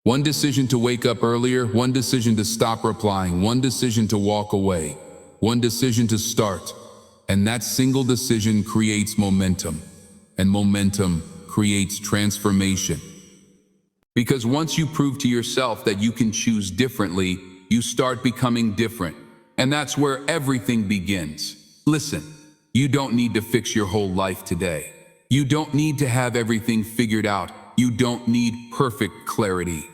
One decision to wake up earlier, one decision to stop replying, one decision to walk away, one decision to start. And that single decision creates momentum, and momentum creates transformation. Because once you prove to yourself that you can choose differently, you start becoming different. And that's where everything begins. Listen, you don't need to fix your whole life today. You don't need to have everything figured out. You don't need perfect clarity.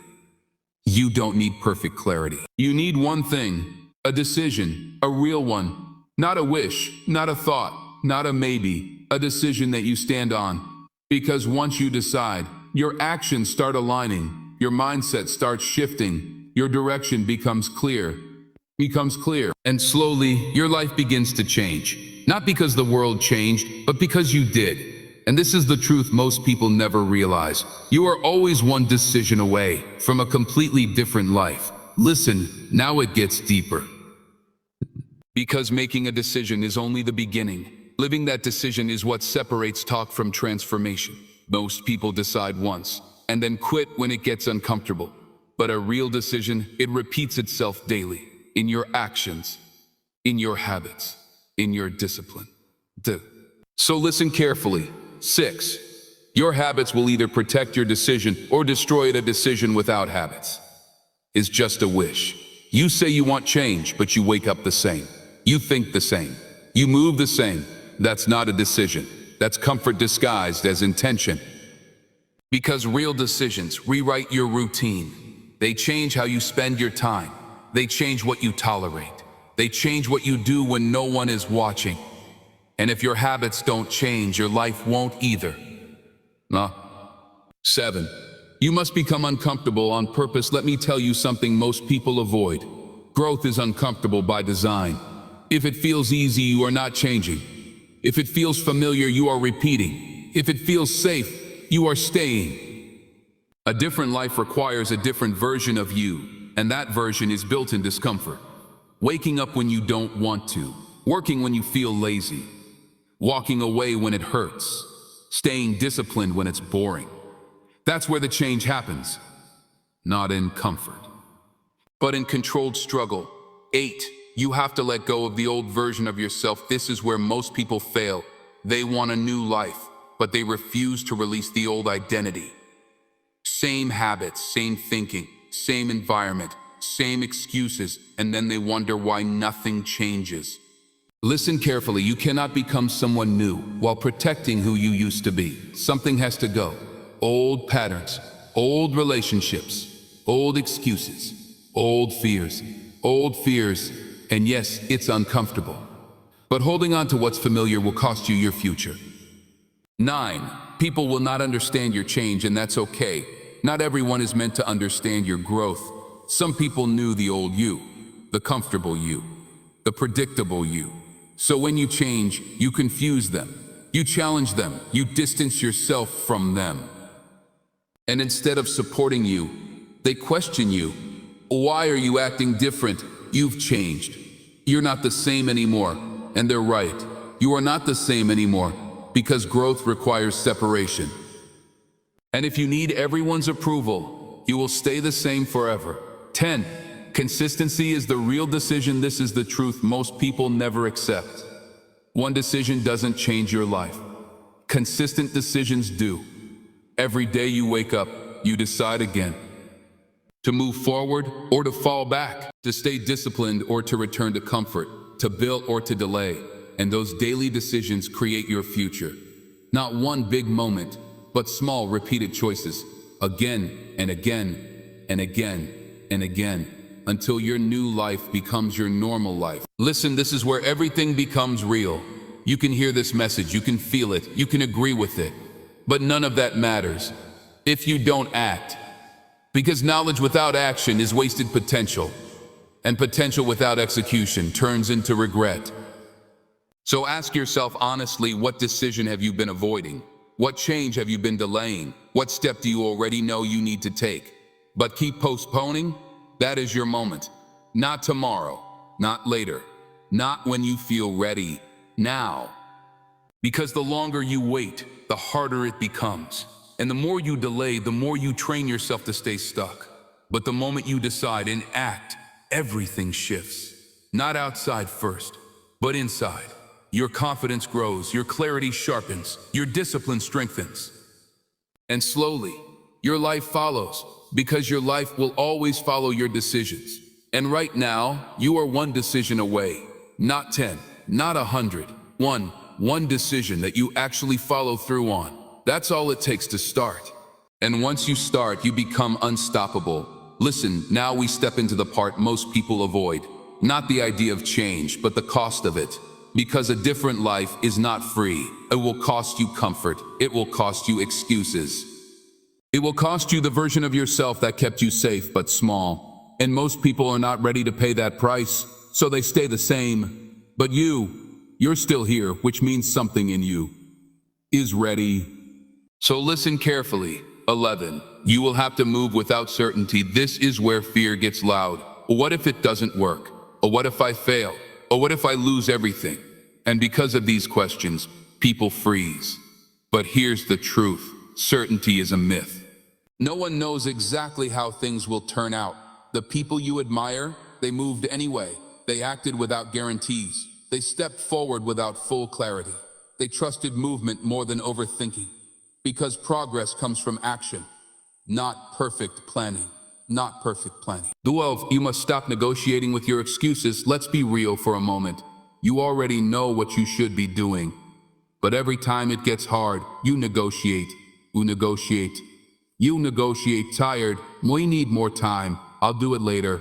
You don't need perfect clarity. You need one thing, a decision, a real one. Not a wish, not a thought, not a maybe, a decision that you stand on. Because once you decide, your actions start aligning, your mindset starts shifting, your direction becomes clear, and slowly your life begins to change. Not because the world changed, but because you did. And this is the truth most people never realize. You are always one decision away from a completely different life. Listen, now it gets deeper. Because making a decision is only the beginning. Living that decision is what separates talk from transformation. Most people decide once and then quit when it gets uncomfortable. But a real decision, it repeats itself daily in your actions, in your habits, in your discipline. So listen carefully. 6. Your habits will either protect your decision or destroy it. A decision without habits is just a wish. You say you want change, but you wake up the same. You think the same. You move the same. That's not a decision. That's comfort disguised as intention. Because real decisions rewrite your routine. They change how you spend your time. They change what you tolerate. They change what you do when no one is watching. And if your habits don't change, your life won't either. 7. You must become uncomfortable on purpose. Let me tell you something most people avoid. Growth is uncomfortable by design. If it feels easy, you are not changing. If it feels familiar, you are repeating. If it feels safe, you are staying. A different life requires a different version of you, and that version is built in discomfort. Waking up when you don't want to, working when you feel lazy, walking away when it hurts, staying disciplined when it's boring. That's where the change happens, not in comfort, but in controlled struggle. 8. You have to let go of the old version of yourself. This is where most people fail. They want a new life, but they refuse to release the old identity. Same habits, same thinking, same environment, same excuses, and then they wonder why nothing changes. Listen carefully, you cannot become someone new while protecting who you used to be. Something has to go. Old patterns, old relationships, old excuses, old fears, and yes, it's uncomfortable. But holding on to what's familiar will cost you your future. 9. People will not understand your change, and that's okay. Not everyone is meant to understand your growth. Some people knew the old you, the comfortable you, the predictable you. So when you change, you confuse them, you challenge them, you distance yourself from them. And instead of supporting you, they question you. Why are you acting different? You've changed. You're not the same anymore. And they're right. You are not the same anymore because growth requires separation. And if you need everyone's approval, you will stay the same forever. 10. Consistency is the real decision. This is the truth most people never accept. One decision doesn't change your life. Consistent decisions do. Every day you wake up, you decide again. To move forward or to fall back, to stay disciplined or to return to comfort, to build or to delay. And those daily decisions create your future. Not one big moment, but small repeated choices, again and again and again and again, until your new life becomes your normal life. Listen, this is where everything becomes real. You can hear this message, you can feel it, you can agree with it, but none of that matters if you don't act. Because knowledge without action is wasted potential, and potential without execution turns into regret. So ask yourself honestly, what decision have you been avoiding? What change have you been delaying? What step do you already know you need to take, but keep postponing? That is your moment. Not tomorrow, not later, not when you feel ready, now. Because the longer you wait, the harder it becomes. And the more you delay, the more you train yourself to stay stuck. But the moment you decide and act, everything shifts. Not outside first, but inside. Your confidence grows, your clarity sharpens, your discipline strengthens. And slowly, your life follows, because your life will always follow your decisions. And right now, you are one decision away. Not 10, not 100. One decision that you actually follow through on. That's all it takes to start. And once you start, you become unstoppable. Listen, now we step into the part most people avoid. Not the idea of change, but the cost of it. Because a different life is not free. It will cost you comfort. It will cost you excuses. It will cost you the version of yourself that kept you safe but small. And most people are not ready to pay that price, so they stay the same. But you're still here, which means something in you is ready. So listen carefully. 11. You will have to move without certainty. This is where fear gets loud. What if it doesn't work? Or what if I fail? Or what if I lose everything? And because of these questions, people freeze. But here's the truth. Certainty is a myth. No one knows exactly how things will turn out. The people you admire, they moved anyway. They acted without guarantees. They stepped forward without full clarity. They trusted movement more than overthinking. Because progress comes from action, not perfect planning. Not perfect planning. 12. You must stop negotiating with your excuses. Let's be real for a moment. You already know what you should be doing. But every time it gets hard, you negotiate. You negotiate. You negotiate tired. We need more time. I'll do it later.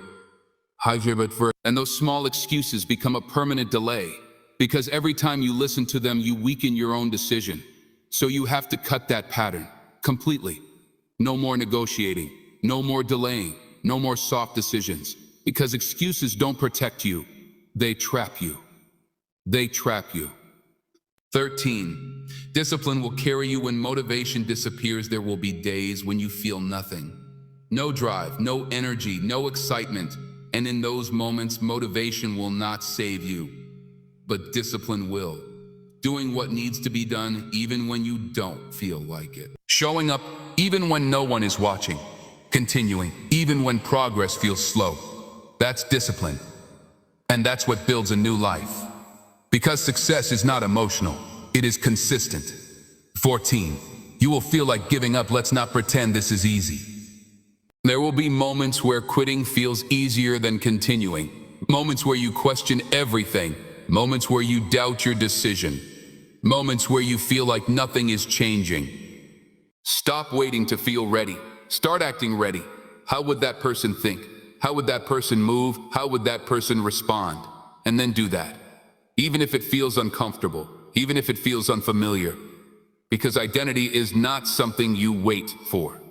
And those small excuses become a permanent delay. Because every time you listen to them, you weaken your own decision. So you have to cut that pattern completely. No more negotiating. No more delaying, no more soft decisions, because excuses don't protect you. They trap you. They trap you. 13. Discipline will carry you when motivation disappears. There will be days when you feel nothing. No drive, no energy, no excitement. And in those moments, motivation will not save you, but discipline will. Doing what needs to be done even when you don't feel like it. Showing up even when no one is watching. Continuing, even when progress feels slow. That's discipline. And that's what builds a new life. Because success is not emotional, it is consistent. 14. You will feel like giving up. Let's not pretend this is easy. There will be moments where quitting feels easier than continuing. Moments where you question everything. Moments where you doubt your decision. Moments where you feel like nothing is changing. Stop waiting to feel ready. Start acting ready. How would that person think? How would that person move? How would that person respond? And then do that. Even if it feels uncomfortable, even if it feels unfamiliar. Because identity is not something you wait for.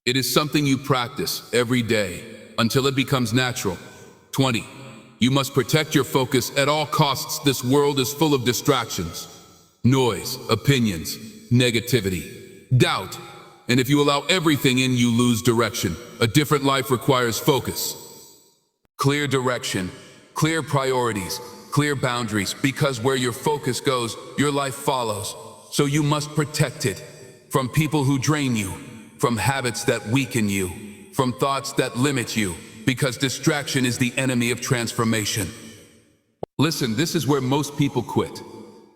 It is something you practice every day until it becomes natural. 20. You must protect your focus at all costs. This world is full of distractions, noise, opinions, negativity, doubt. And if you allow everything in, you lose direction. A different life requires focus. Clear direction, clear priorities, clear boundaries, because where your focus goes, your life follows. So you must protect it from people who drain you, from habits that weaken you, from thoughts that limit you, because distraction is the enemy of transformation. Listen, this is where most people quit.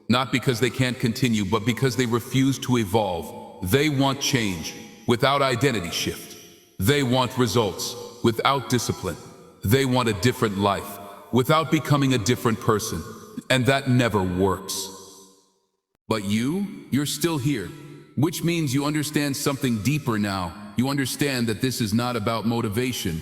Not because they can't continue, but because they refuse to evolve. They want change without identity shift. They want results without discipline. They want a different life without becoming a different person. And that never works. But you're still here, which means you understand something deeper now. You understand that this is not about motivation.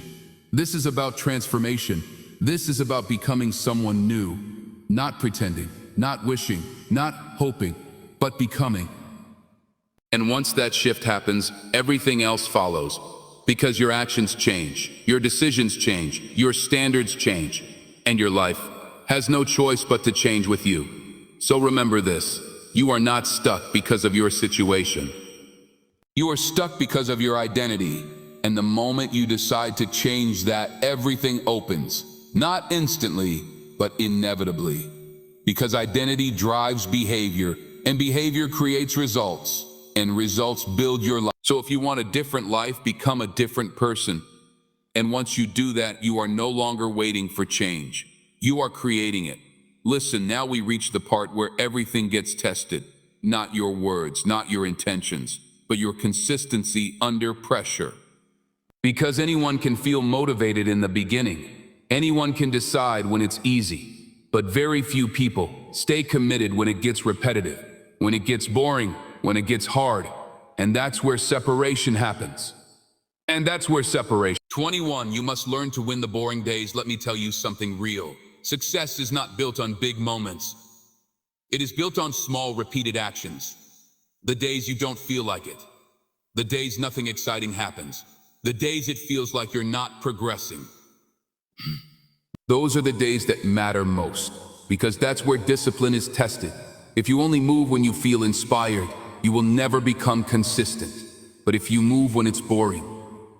This is about transformation. This is about becoming someone new, not pretending, not wishing, not hoping, but becoming. And once that shift happens, everything else follows. Because your actions change, your decisions change, your standards change, and your life has no choice but to change with you. So remember this, you are not stuck because of your situation. You are stuck because of your identity. And the moment you decide to change that, everything opens. Not instantly, but inevitably. Because identity drives behavior, and behavior creates results. and results build your life. So if you want a different life, become a different person. And once you do that, you are no longer waiting for change. You are creating it. Listen, now we reach the part where everything gets tested. Not your words, not your intentions, but your consistency under pressure. Because anyone can feel motivated in the beginning. Anyone can decide when it's easy. But very few people stay committed when it gets repetitive, when it gets boring, when it gets hard. And that's where separation happens. 21, you must learn to win the boring days. Let me tell you something real. Success is not built on big moments. It is built on small, repeated actions. The days you don't feel like it. The days nothing exciting happens. The days it feels like you're not progressing. Those are the days that matter most, because that's where discipline is tested. If you only move when you feel inspired, you will never become consistent. But if you move when it's boring,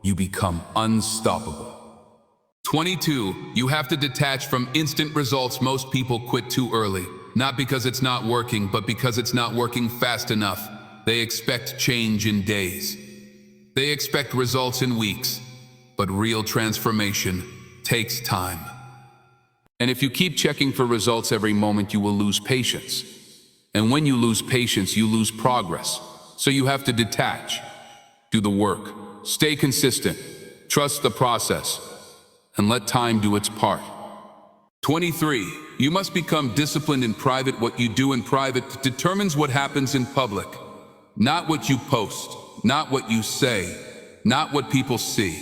you become unstoppable. 22, you have to detach from instant results. Most people quit too early, not because it's not working, but because it's not working fast enough. They expect change in days. They expect results in weeks, but real transformation takes time. And if you keep checking for results every moment, you will lose patience. And when you lose patience, you lose progress. So you have to detach, do the work, stay consistent, trust the process, and let time do its part. 23, you must become disciplined in private. What you do in private determines what happens in public. Not what you post, not what you say, not what people see,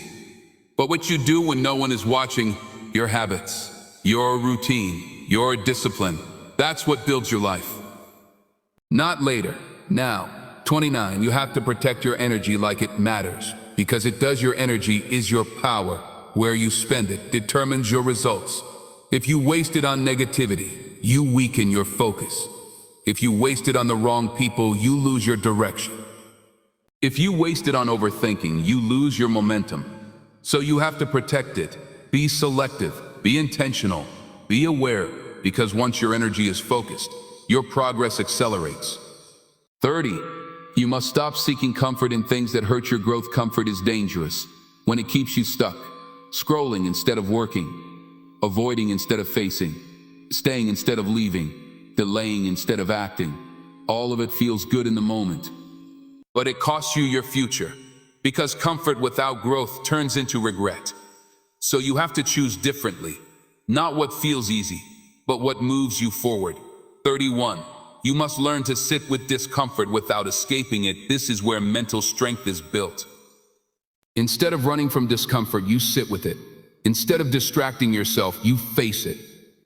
but what you do when no one is watching. Your habits, your routine, your discipline. That's what builds your life. Not later, now. 29, you have to protect your energy like it matters, because it does. Your energy is your power. Where you spend it determines your results. If you waste it on negativity, you weaken your focus. If you waste it on the wrong people, you lose your direction. If you waste it on overthinking, you lose your momentum. So you have to protect it. Be selective, be intentional, be aware, because once your energy is focused, your progress accelerates. 30, you must stop seeking comfort in things that hurt your growth. Comfort is dangerous when it keeps you stuck, scrolling instead of working, avoiding instead of facing, staying instead of leaving, delaying instead of acting. All of it feels good in the moment, but it costs you your future, because comfort without growth turns into regret. So you have to choose differently, not what feels easy, but what moves you forward. 31, you must learn to sit with discomfort without escaping it. This is where mental strength is built. Instead of running from discomfort, you sit with it. Instead of distracting yourself, you face it.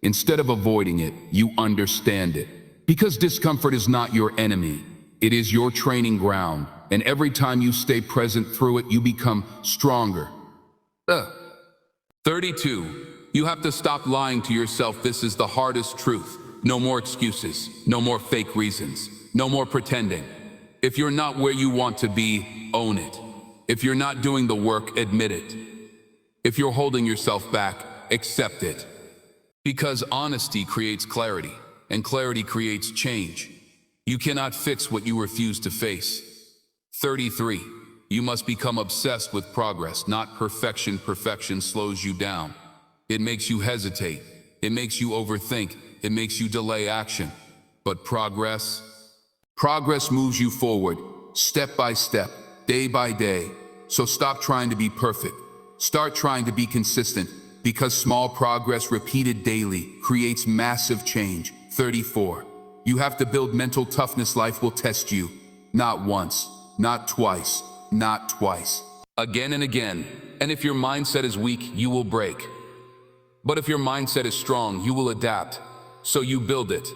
Instead of avoiding it, you understand it. Because discomfort is not your enemy, it is your training ground. And every time you stay present through it, you become stronger. 32, you have to stop lying to yourself. This is the hardest truth. No more excuses, no more fake reasons, no more pretending. If you're not where you want to be, own it. If you're not doing the work, admit it. If you're holding yourself back, accept it. Because honesty creates clarity, and clarity creates change. You cannot fix what you refuse to face. 33, you must become obsessed with progress, not perfection. Perfection slows you down. It makes you hesitate. It makes you overthink. It makes you delay action. But progress moves you forward, step by step, day by day. So stop trying to be perfect. Start trying to be consistent, because small progress repeated daily creates massive change. 34, you have to build mental toughness. Life will test you, not once, not twice, not twice. Again and again. And if your mindset is weak, you will break. But if your mindset is strong, you will adapt. So you build it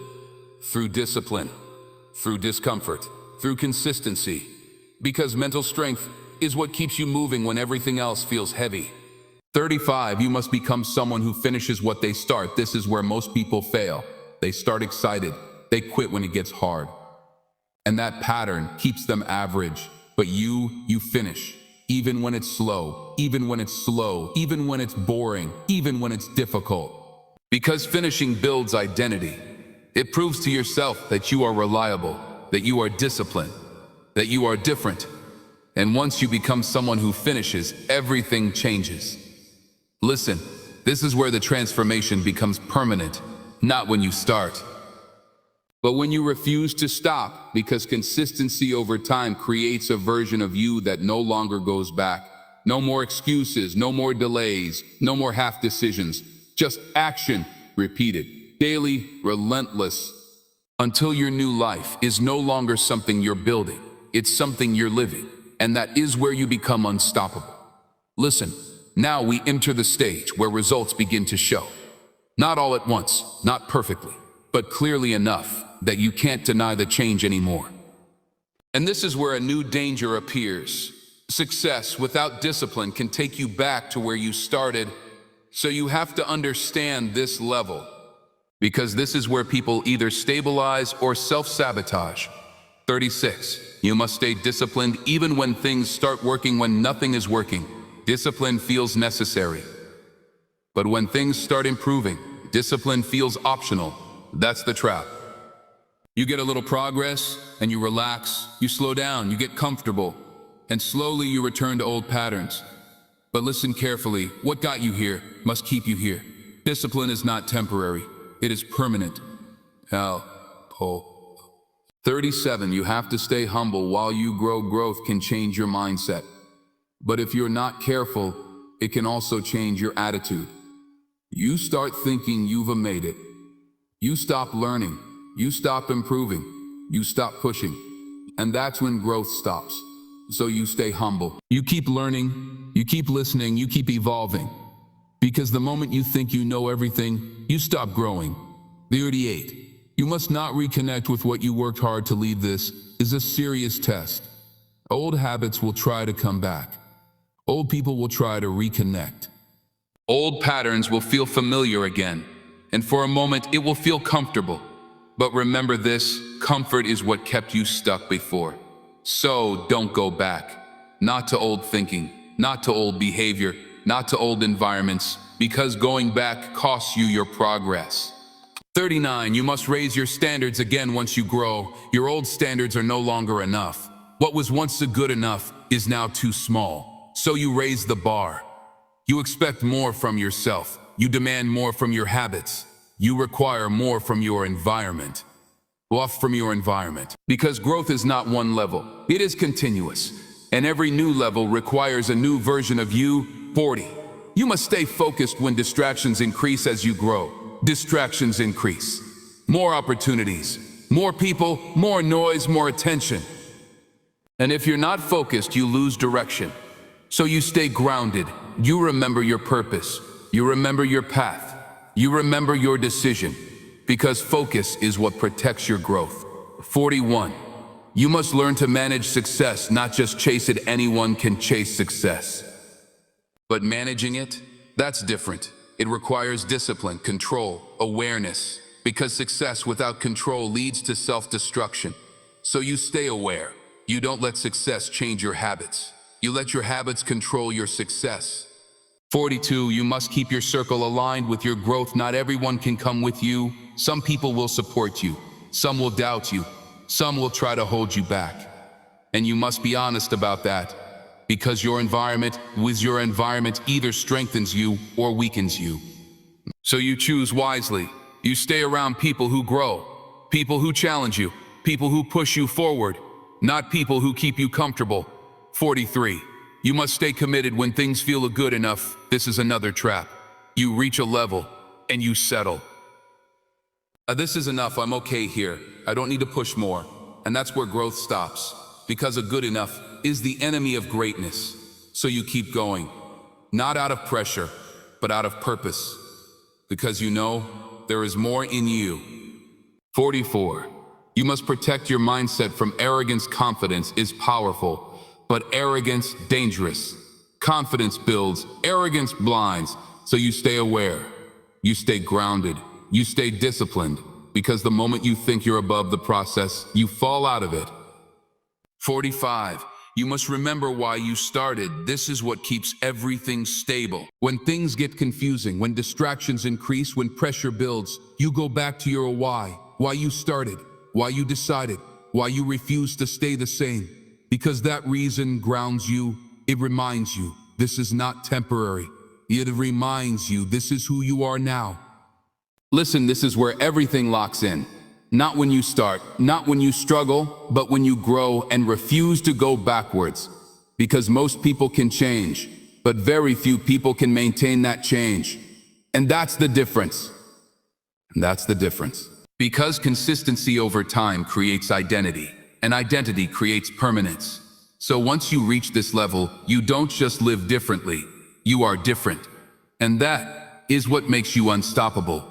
through discipline, through discomfort, through consistency. Because mental strength is what keeps you moving when everything else feels heavy. 35, you must become someone who finishes what they start. This is where most people fail. They start excited. They quit when it gets hard. And that pattern keeps them average. But you finish. Even when it's slow, even when it's slow, even when it's boring, even when it's difficult. Because finishing builds identity. It proves to yourself that you are reliable, that you are disciplined, that you are different. And once you become someone who finishes, everything changes. Listen, this is where the transformation becomes permanent, not when you start, but when you refuse to stop, because consistency over time creates a version of you that no longer goes back. No more excuses, no more delays, no more half decisions, just action repeated, daily, relentless, until your new life is no longer something you're building, it's something you're living, and that is where you become unstoppable. Listen, now we enter the stage where results begin to show. Not all at once, not perfectly, but clearly enough that you can't deny the change anymore. And this is where a new danger appears. Success without discipline can take you back to where you started, so you have to understand this level, because this is where people either stabilize or self-sabotage. 36. You must stay disciplined even when things start working, when nothing is working. Discipline feels necessary. But when things start improving, discipline feels optional. That's the trap. You get a little progress, and you relax, you slow down, you get comfortable, and slowly you return to old patterns. But listen carefully, what got you here must keep you here. Discipline is not temporary, it is permanent. 37. You have to stay humble while you grow. Growth can change your mindset. But if you're not careful, it can also change your attitude. You start thinking you've made it. You stop learning. You stop improving. You stop pushing. And that's when growth stops. So you stay humble. You keep learning. You keep listening. You keep evolving. Because the moment you think you know everything, you stop growing. 38. You must not reconnect with what you worked hard to leave. This is a serious test. Old habits will try to come back. Old people will try to reconnect. Old patterns will feel familiar again, and for a moment it will feel comfortable. But remember this, comfort is what kept you stuck before. So don't go back. Not to old thinking, not to old behavior, not to old environments, because going back costs you your progress. 39. You must raise your standards again once you grow. Your old standards are no longer enough. What was once good enough is now too small. So you raise the bar. You expect more from yourself. You demand more from your habits. You require more from your environment. Because growth is not one level. It is continuous. And every new level requires a new version of you. 40. You must stay focused when distractions increase as you grow. Distractions increase. More opportunities, more people, more noise, more attention. And if you're not focused, you lose direction. So you stay grounded. You remember your purpose. You remember your path. You remember your decision. Because focus is what protects your growth. 41. You must learn to manage success, not just chase it. Anyone can chase success. But managing it, that's different. It requires discipline, control, awareness, because success without control leads to self-destruction. So you stay aware. You don't let success change your habits. You let your habits control your success. 42. You must keep your circle aligned with your growth. Not everyone can come with you. Some people will support you. Some will doubt you. Some will try to hold you back. And you must be honest about that. Because your environment either strengthens you or weakens you. So you choose wisely. You stay around people who grow, people who challenge you, people who push you forward, not people who keep you comfortable. 43. You must stay committed when things feel good enough. This is another trap. You reach a level and you settle. This is enough, I'm okay here. I don't need to push more. And that's where growth stops. Because a good enough is the enemy of greatness. So you keep going, not out of pressure, but out of purpose. Because you know there is more in you. 44. You must protect your mindset from arrogance. Confidence is powerful, but arrogance dangerous. Confidence builds, arrogance blinds. So you stay aware, you stay grounded, you stay disciplined. Because the moment you think you're above the process, you fall out of it. 45. You must remember why you started. This is what keeps everything stable. When things get confusing, when distractions increase, when pressure builds, you go back to your why you started, why you decided, why you refuse to stay the same. Because that reason grounds you. It reminds you this is not temporary. It reminds you this is who you are now. Listen, this is where everything locks in. Not when you start, not when you struggle, but when you grow and refuse to go backwards. Because most people can change, but very few people can maintain that change. And that's the difference. Because consistency over time creates identity, and identity creates permanence. So once you reach this level, you don't just live differently, you are different. And that is what makes you unstoppable.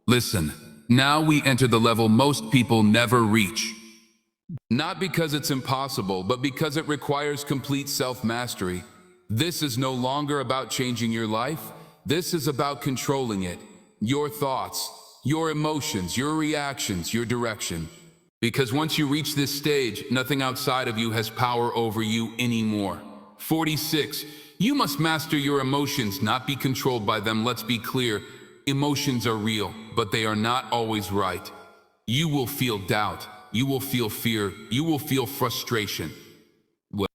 Listen, now we enter the level most people never reach. Not because it's impossible, but because it requires complete self-mastery. This is no longer about changing your life. This is about controlling it. Your thoughts, your emotions, your reactions, your direction. Because once you reach this stage, nothing outside of you has power over you anymore. 46. You must master your emotions, not be controlled by them. Let's be clear. Emotions are real, but they are not always right. You will feel doubt. You will feel fear. You will feel frustration.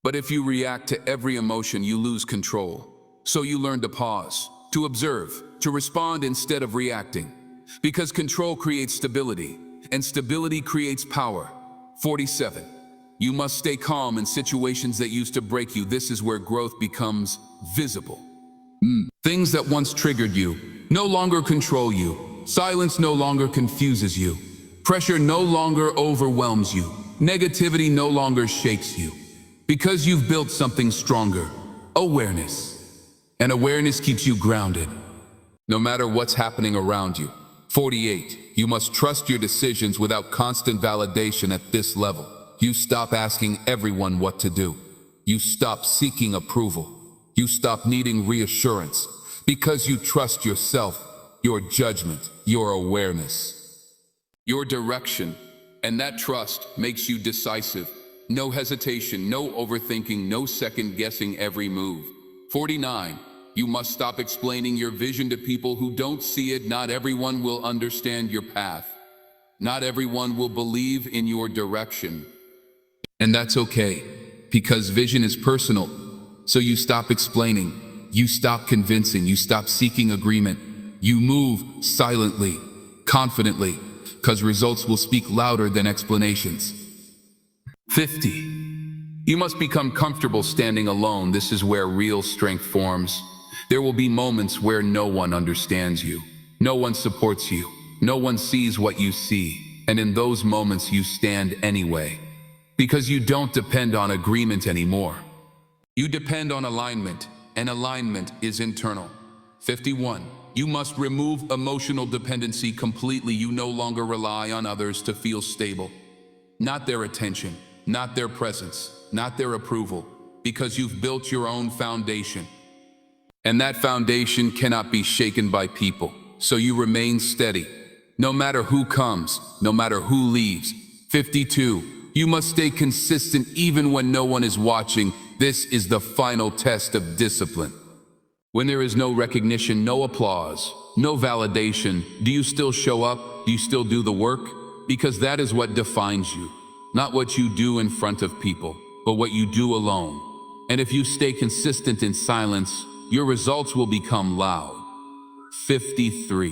But if you react to every emotion, you lose control. So you learn to pause, to observe, to respond instead of reacting. Because control creates stability, and stability creates power. 47. You must stay calm in situations that used to break you. This is where growth becomes visible. Things that once triggered you no longer control you. Silence no longer confuses you. Pressure no longer overwhelms you. Negativity no longer shakes you. Because you've built something stronger, awareness. And awareness keeps you grounded, no matter what's happening around you. 48. You must trust your decisions without constant validation at this level. You stop asking everyone what to do. You stop seeking approval. You stop needing reassurance because you trust yourself, your judgment, your awareness, your direction, and that trust makes you decisive. No hesitation, no overthinking, no second-guessing every move. 49. You must stop explaining your vision to people who don't see it. Not everyone will understand your path. Not everyone will believe in your direction. And that's okay, because vision is personal. So you stop explaining, you stop convincing, you stop seeking agreement. You move silently, confidently, because results will speak louder than explanations. 50. You must become comfortable standing alone. This is where real strength forms. There will be moments where no one understands you. No one supports you. No one sees what you see. And in those moments you stand anyway. Because you don't depend on agreement anymore. You depend on alignment, and alignment is internal. 51. You must remove emotional dependency completely. You no longer rely on others to feel stable. Not their attention, not their presence, not their approval, because you've built your own foundation. And that foundation cannot be shaken by people. So you remain steady, no matter who comes, no matter who leaves. 52. You must stay consistent even when no one is watching. This is the final test of discipline. When there is no recognition, no applause, no validation, do you still show up? Do you still do the work? Because that is what defines you. Not what you do in front of people, but what you do alone. And if you stay consistent in silence, your results will become loud. 53.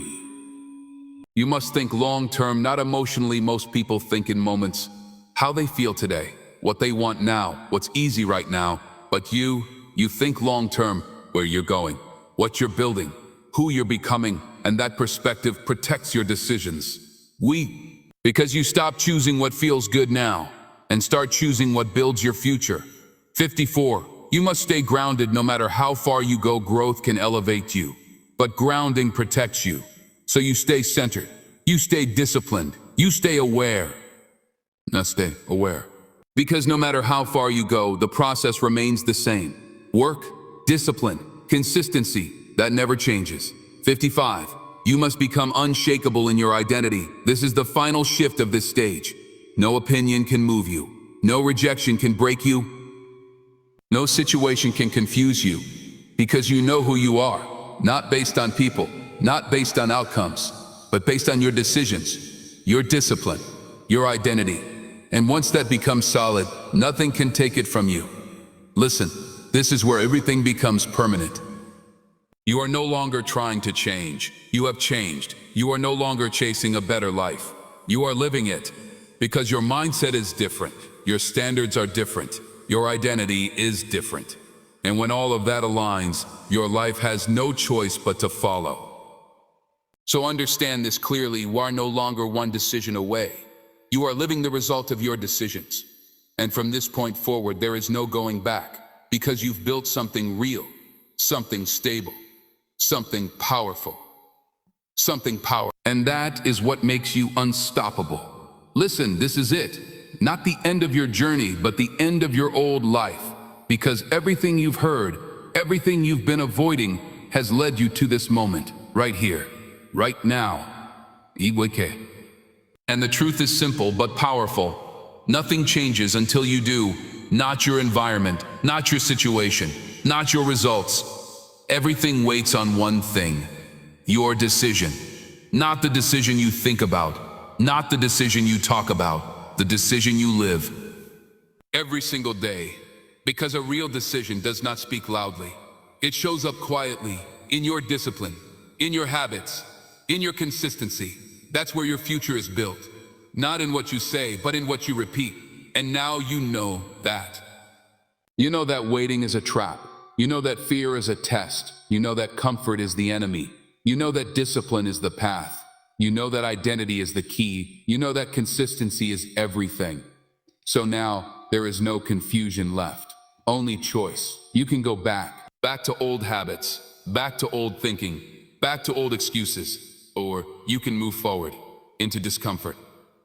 You must think long-term, not emotionally. Most people think in moments, how they feel today, what they want now, what's easy right now. But you think long-term, where you're going, what you're building, who you're becoming, and that perspective protects your decisions. Because you stop choosing what feels good now and start choosing what builds your future. 54. You must stay grounded no matter how far you go. Growth can elevate you, but grounding protects you. So you stay centered, you stay disciplined, you stay aware. Now stay aware. Because no matter how far you go, the process remains the same. Work, discipline, consistency, that never changes. 55. You must become unshakable in your identity. This is the final shift of this stage. No opinion can move you. No rejection can break you. No situation can confuse you. Because you know who you are. Not based on people, not based on outcomes, but based on your decisions, your discipline, your identity. And once that becomes solid, nothing can take it from you. Listen, this is where everything becomes permanent. You are no longer trying to change. You have changed. You are no longer chasing a better life. You are living it. Because your mindset is different. Your standards are different. Your identity is different. And when all of that aligns, your life has no choice but to follow. So understand this clearly, you are no longer one decision away. You are living the result of your decisions. And from this point forward, there is no going back, because you've built something real, something stable, something powerful. And that is what makes you unstoppable. Listen, this is it. Not the end of your journey, but the end of your old life. Because everything you've heard, everything you've been avoiding has led you to this moment, right here, right now. Iweke. And the truth is simple but powerful. Nothing changes until you do. Not your environment, not your situation, not your results. Everything waits on one thing: your decision. Not the decision you think about, not the decision you talk about, the decision you live. Every single day. Because a real decision does not speak loudly. It shows up quietly, in your discipline, in your habits, in your consistency. That's where your future is built. Not in what you say, but in what you repeat. And now you know that. You know that waiting is a trap. You know that fear is a test. You know that comfort is the enemy. You know that discipline is the path. You know that identity is the key. You know that consistency is everything. So now there is no confusion left. Only choice. You can go back to old habits, back to old thinking, back to old excuses, or you can move forward into discomfort,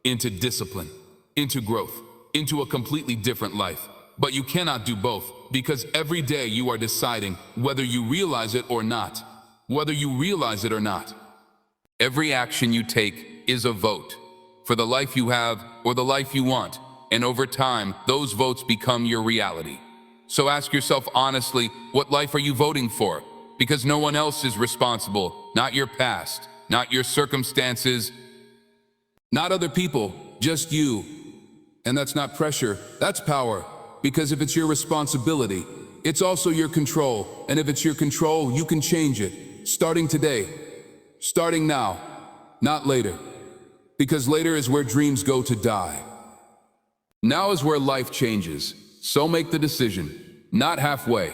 into discipline, into growth, into a completely different life. But you cannot do both, because every day you are deciding whether you realize it or not. Every action you take is a vote for the life you have or the life you want. And over time, those votes become your reality. So ask yourself honestly, what life are you voting for? Because no one else is responsible, not your past, not your circumstances, not other people, just you. And that's not pressure, that's power. Because if it's your responsibility, it's also your control. And if it's your control, you can change it. Starting today, starting now, not later. Because later is where dreams go to die. Now is where life changes. So make the decision, not halfway.